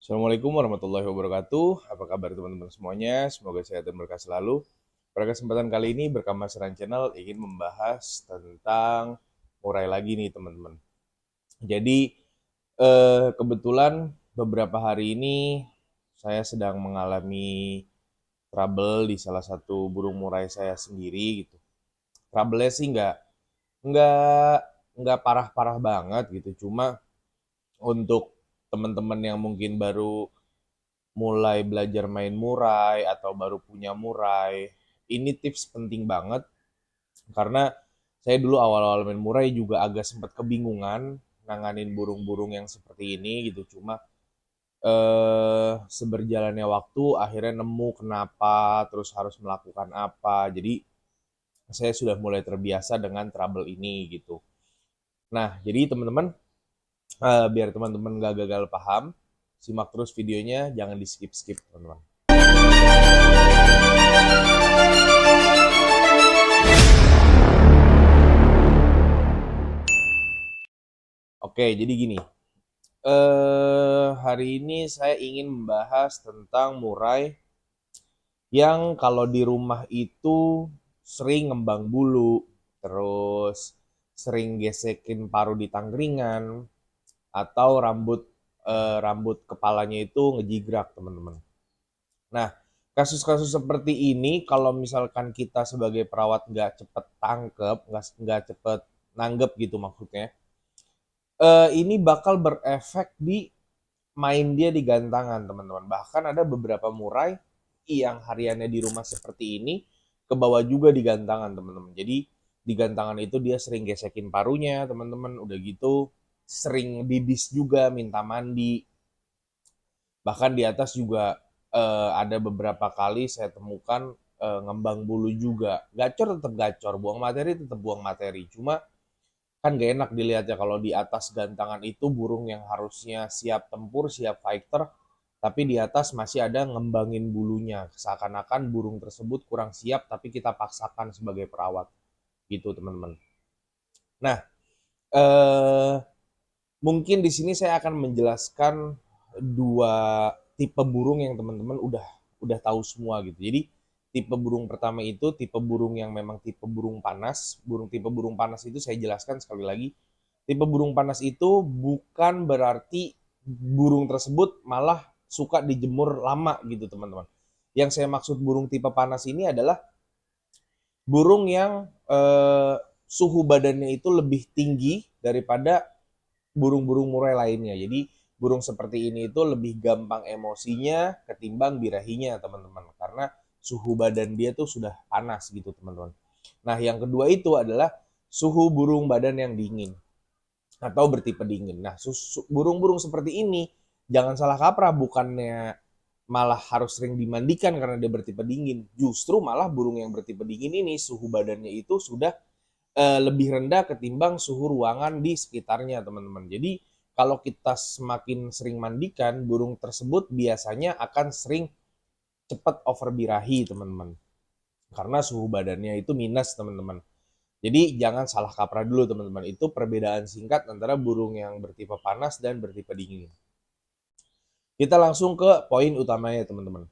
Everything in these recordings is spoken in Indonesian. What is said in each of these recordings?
Assalamualaikum warahmatullahi wabarakatuh. Apa kabar teman-teman semuanya? Semoga sehat dan berkah selalu. Pada kesempatan kali ini Berkah Masteran Channel ingin membahas tentang murai lagi nih teman-teman. Jadi kebetulan beberapa hari ini saya sedang mengalami trouble di salah satu burung murai saya sendiri gitu. Trouble-nya sih nggak nggak parah-parah banget gitu. Cuma untuk teman-teman yang mungkin baru mulai belajar main murai atau baru punya murai, ini tips penting banget karena saya dulu awal-awal main murai juga agak sempat kebingungan nanganin burung-burung yang seperti ini gitu. Cuma seberjalannya waktu akhirnya nemu kenapa, terus harus melakukan apa. Jadi saya sudah mulai terbiasa dengan trouble ini gitu. Nah, jadi teman-teman, biar teman-teman gak gagal paham, simak terus videonya, jangan di skip-skip teman-teman. Oke, jadi gini. Hari ini saya ingin membahas tentang murai yang kalau di rumah itu sering ngembang bulu, terus sering gesekin paruh di tangkringan, atau rambut kepalanya itu ngejigrak, teman-teman. Nah, kasus-kasus seperti ini kalau misalkan kita sebagai perawat nggak cepet tangkep, nggak cepet nanggep gitu maksudnya, ini bakal berefek di main dia di gantangan, teman-teman. Bahkan ada beberapa murai yang hariannya di rumah seperti ini, ke bawah juga di gantangan, teman-teman. Jadi di gantangan itu dia sering gesekin parunya, teman-teman. Udah gitu sering bibis juga, minta mandi. Bahkan di atas juga ada beberapa kali saya temukan ngembang bulu juga. Gacor tetap gacor, buang materi tetap buang materi. Cuma kan gak enak dilihat ya kalau di atas gantangan itu burung yang harusnya siap tempur, siap fighter, tapi di atas masih ada ngembangin bulunya. Seakan-akan burung tersebut kurang siap, tapi kita paksakan sebagai perawat. Gitu teman-teman. Nah, eh, mungkin di sini saya akan menjelaskan dua tipe burung yang teman-teman udah tahu semua gitu. Jadi tipe burung pertama itu tipe burung yang memang tipe burung panas. Tipe burung panas itu saya jelaskan sekali lagi. Tipe burung panas itu bukan berarti burung tersebut malah suka dijemur lama gitu teman-teman. Yang saya maksud burung tipe panas ini adalah burung yang suhu badannya itu lebih tinggi daripada burung-burung murai lainnya. Jadi burung seperti ini itu lebih gampang emosinya ketimbang birahinya teman-teman. Karena suhu badan dia tuh sudah panas gitu teman-teman. Nah yang kedua itu adalah suhu burung badan yang dingin atau bertipe dingin. Nah burung-burung seperti ini jangan salah kaprah, bukannya malah harus sering dimandikan karena dia bertipe dingin. Justru malah burung yang bertipe dingin ini suhu badannya itu sudah lebih rendah ketimbang suhu ruangan di sekitarnya, teman-teman. Jadi kalau kita semakin sering mandikan, burung tersebut biasanya akan sering cepat over birahi, teman-teman. Karena suhu badannya itu minus, teman-teman. Jadi jangan salah kaprah dulu, teman-teman. Itu perbedaan singkat antara burung yang bertipe panas dan bertipe dingin. Kita langsung ke poin utamanya, teman-teman.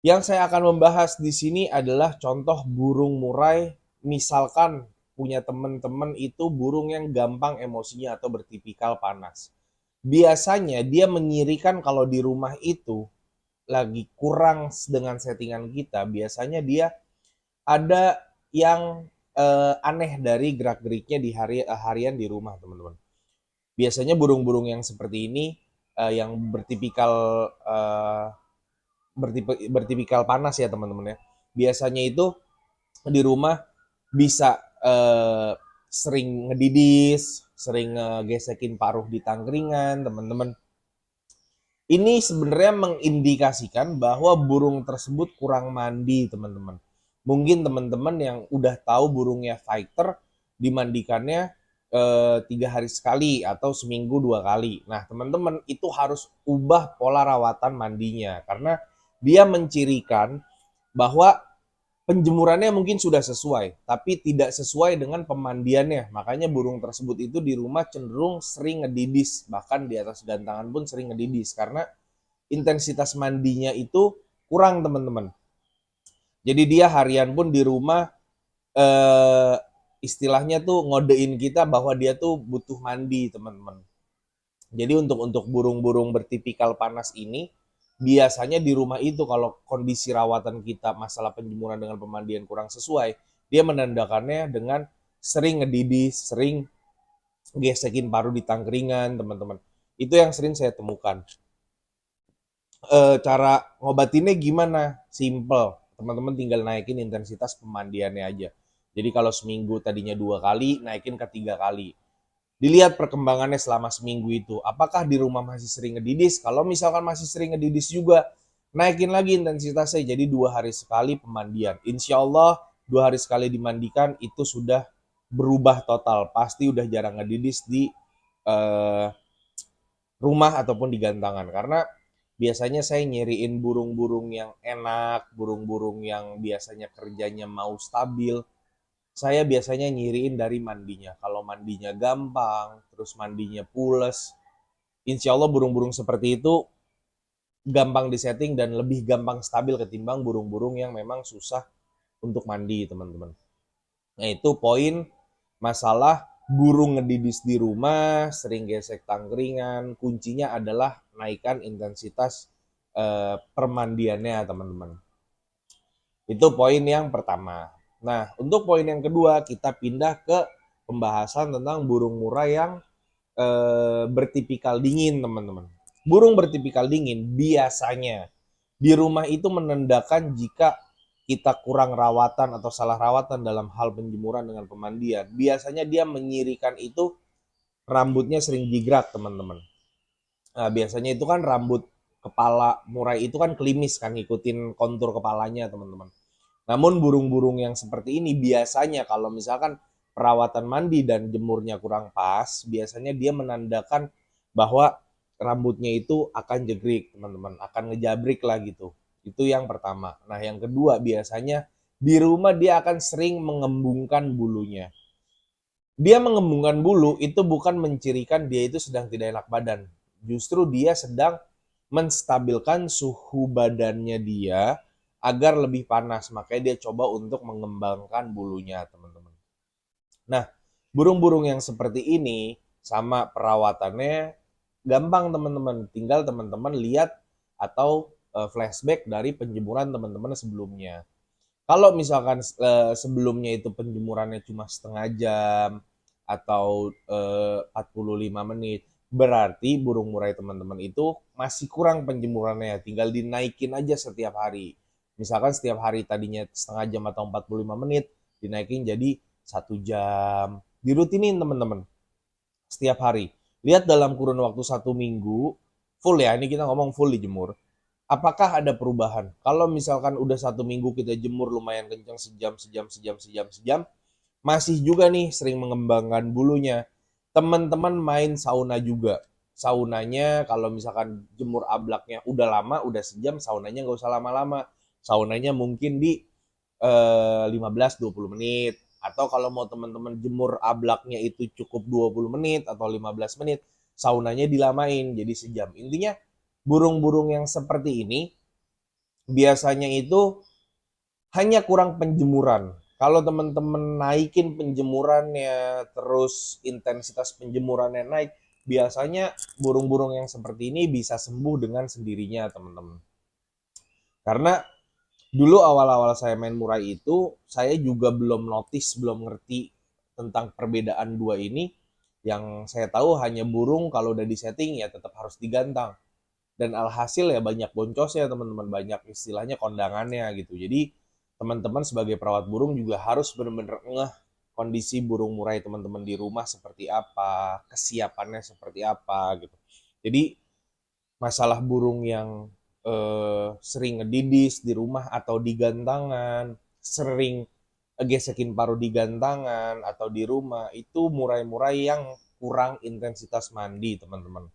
Yang saya akan membahas di sini adalah contoh burung murai, misalkan punya teman-teman itu burung yang gampang emosinya atau bertipikal panas. Biasanya dia mengirikan kalau di rumah itu lagi kurang dengan settingan kita, biasanya dia ada yang aneh dari gerak-geriknya di harian di rumah, teman-teman. Biasanya burung-burung yang seperti ini yang bertipikal panas ya teman-teman ya. Biasanya itu di rumah bisa sering ngedidis, sering ngegesekin paruh di tangkringan, teman-teman. Ini sebenarnya mengindikasikan bahwa burung tersebut kurang mandi, teman-teman. Mungkin teman-teman yang udah tahu burungnya fighter dimandikannya 3 hari sekali atau seminggu 2 kali. Nah, teman-teman itu harus ubah pola rawatan mandinya karena dia mencirikan bahwa penjemurannya mungkin sudah sesuai, tapi tidak sesuai dengan pemandiannya. Makanya burung tersebut itu di rumah cenderung sering ngedidis, bahkan di atas gantangan pun sering ngedidis karena intensitas mandinya itu kurang, teman-teman. Jadi dia harian pun di rumah eh, istilahnya tuh ngodein kita bahwa dia tuh butuh mandi, teman-teman. Jadi untuk burung-burung bertipikal panas ini biasanya di rumah itu kalau kondisi rawatan kita masalah penjemuran dengan pemandian kurang sesuai, dia menandakannya dengan sering ngedidis, sering gesekin paru di tangkringan, teman-teman. Itu yang sering saya temukan. Cara ngobatinnya gimana? Simple. Teman-teman tinggal naikin intensitas pemandiannya aja. Jadi kalau seminggu tadinya 2 kali, naikin ke 3 kali. Dilihat perkembangannya selama seminggu itu. Apakah di rumah masih sering ngedidis? Kalau misalkan masih sering ngedidis juga, naikin lagi intensitasnya. Jadi 2 hari sekali pemandian. Insya Allah 2 hari sekali dimandikan itu sudah berubah total. Pasti udah jarang ngedidis di eh, rumah ataupun di gantangan. Karena biasanya saya nyiriin burung-burung yang enak, burung-burung yang biasanya kerjanya mau stabil, saya biasanya nyiriin dari mandinya. Kalau mandinya gampang, terus mandinya pules, insya Allah burung-burung seperti itu gampang disetting dan lebih gampang stabil ketimbang burung-burung yang memang susah untuk mandi, teman-teman. Nah, itu poin masalah burung ngedidis di rumah, sering gesek tangkringan. Kuncinya adalah naikkan intensitas permandiannya, teman-teman. Itu poin yang pertama. Nah, untuk poin yang kedua, kita pindah ke pembahasan tentang burung murai yang bertipikal dingin, teman-teman. Burung bertipikal dingin biasanya di rumah itu menandakan jika kita kurang rawatan atau salah rawatan dalam hal penjemuran dengan pemandian. Biasanya dia menyirikan itu rambutnya sering jigrak, teman-teman. Nah, biasanya itu kan rambut kepala murai itu kan klimis kan, ngikutin kontur kepalanya, teman-teman. Namun burung-burung yang seperti ini biasanya kalau misalkan perawatan mandi dan jemurnya kurang pas, biasanya dia menandakan bahwa rambutnya itu akan jegrik, teman-teman, akan ngejabrik lah gitu. Itu yang pertama. Nah, yang kedua biasanya di rumah dia akan sering mengembungkan bulunya. Dia mengembungkan bulu itu bukan mencirikan dia itu sedang tidak enak badan. Justru dia sedang menstabilkan suhu badannya dia agar lebih panas. Makanya dia coba untuk mengembangkan bulunya, teman-teman. Nah, burung-burung yang seperti ini sama perawatannya gampang, teman-teman. Tinggal teman-teman lihat atau flashback dari penjemuran teman-teman sebelumnya. Kalau misalkan sebelumnya itu penjemurannya cuma setengah jam atau 45 menit, berarti burung murai teman-teman itu masih kurang penjemurannya, tinggal dinaikin aja setiap hari. Misalkan setiap hari tadinya setengah jam atau 45 menit, dinaikin jadi 1 jam. Dirutinin, teman-teman, setiap hari. Lihat dalam kurun waktu 1 minggu, full ya, ini kita ngomong full dijemur. Apakah ada perubahan? Kalau misalkan udah 1 minggu kita jemur lumayan kencang, sejam, masih juga nih sering mengembangkan bulunya. Teman-teman main sauna juga. Saunanya kalau misalkan jemur ablaknya udah lama, udah sejam, saunanya nggak usah lama-lama. Saunanya mungkin di 15-20 menit. Atau kalau mau teman-teman jemur ablaknya itu cukup 20 menit atau 15 menit, saunanya dilamain jadi sejam. Intinya burung-burung yang seperti ini biasanya itu hanya kurang penjemuran. Kalau teman-teman naikin penjemurannya, terus intensitas penjemurannya naik, biasanya burung-burung yang seperti ini bisa sembuh dengan sendirinya, teman-teman. Karena dulu awal-awal saya main murai itu, saya juga belum notice, belum ngerti tentang perbedaan dua ini. Yang saya tahu hanya burung kalau udah disetting ya tetap harus digantang. Dan alhasil ya banyak boncos ya, teman-teman, banyak istilahnya kondangannya gitu. Jadi teman-teman sebagai perawat burung juga harus benar-benar ngeh kondisi burung murai teman-teman di rumah seperti apa, kesiapannya seperti apa gitu. Jadi masalah burung yang sering ngedidis di rumah atau di gantangan, sering gesekin paruh di gantangan atau di rumah, itu murai-murai yang kurang intensitas mandi, teman-teman.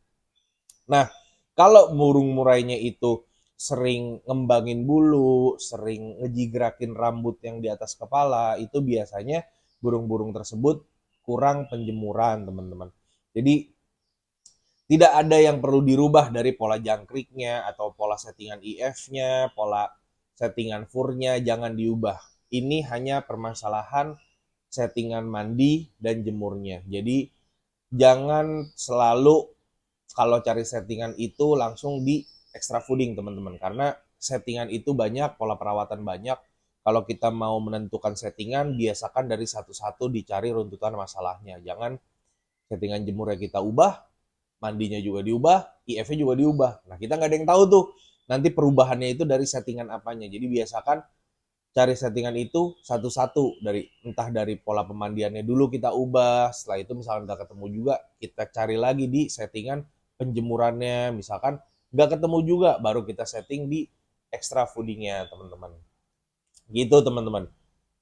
Nah, kalau burung murainya itu sering ngembangin bulu, sering ngejigrakin rambut yang di atas kepala, itu biasanya burung-burung tersebut kurang penjemuran, teman-teman. Jadi tidak ada yang perlu dirubah dari pola jangkriknya atau pola settingan IF-nya, pola settingan furnya, jangan diubah. Ini hanya permasalahan settingan mandi dan jemurnya. Jadi jangan selalu kalau cari settingan itu langsung di extra fooding, teman-teman, karena settingan itu banyak, pola perawatan banyak. Kalau kita mau menentukan settingan, biasakan dari satu-satu dicari runtutan masalahnya. Jangan settingan jemurnya kita ubah, mandinya juga diubah, IF-nya juga diubah. Nah, kita nggak ada yang tahu tuh nanti perubahannya itu dari settingan apanya. Jadi biasakan cari settingan itu satu-satu, dari entah dari pola pemandiannya dulu kita ubah, setelah itu misalkan nggak ketemu juga, kita cari lagi di settingan penjemurannya, misalkan nggak ketemu juga, baru kita setting di extra foodingnya, teman-teman. Gitu, teman-teman.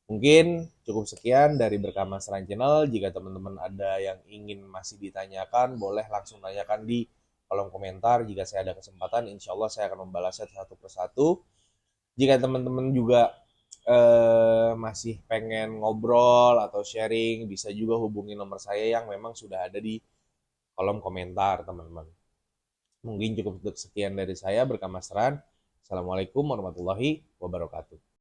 Mungkin cukup sekian dari Berkah Mas Ran Channel. Jika teman-teman ada yang ingin masih ditanyakan, boleh langsung tanyakan di kolom komentar. Jika saya ada kesempatan, insya Allah saya akan membalasnya satu persatu. Jika teman-teman juga masih pengen ngobrol atau sharing, bisa juga hubungi nomor saya yang memang sudah ada di kolom komentar, teman-teman. Mungkin cukup sekian dari saya, Berkah Mas Ran. Assalamualaikum warahmatullahi wabarakatuh.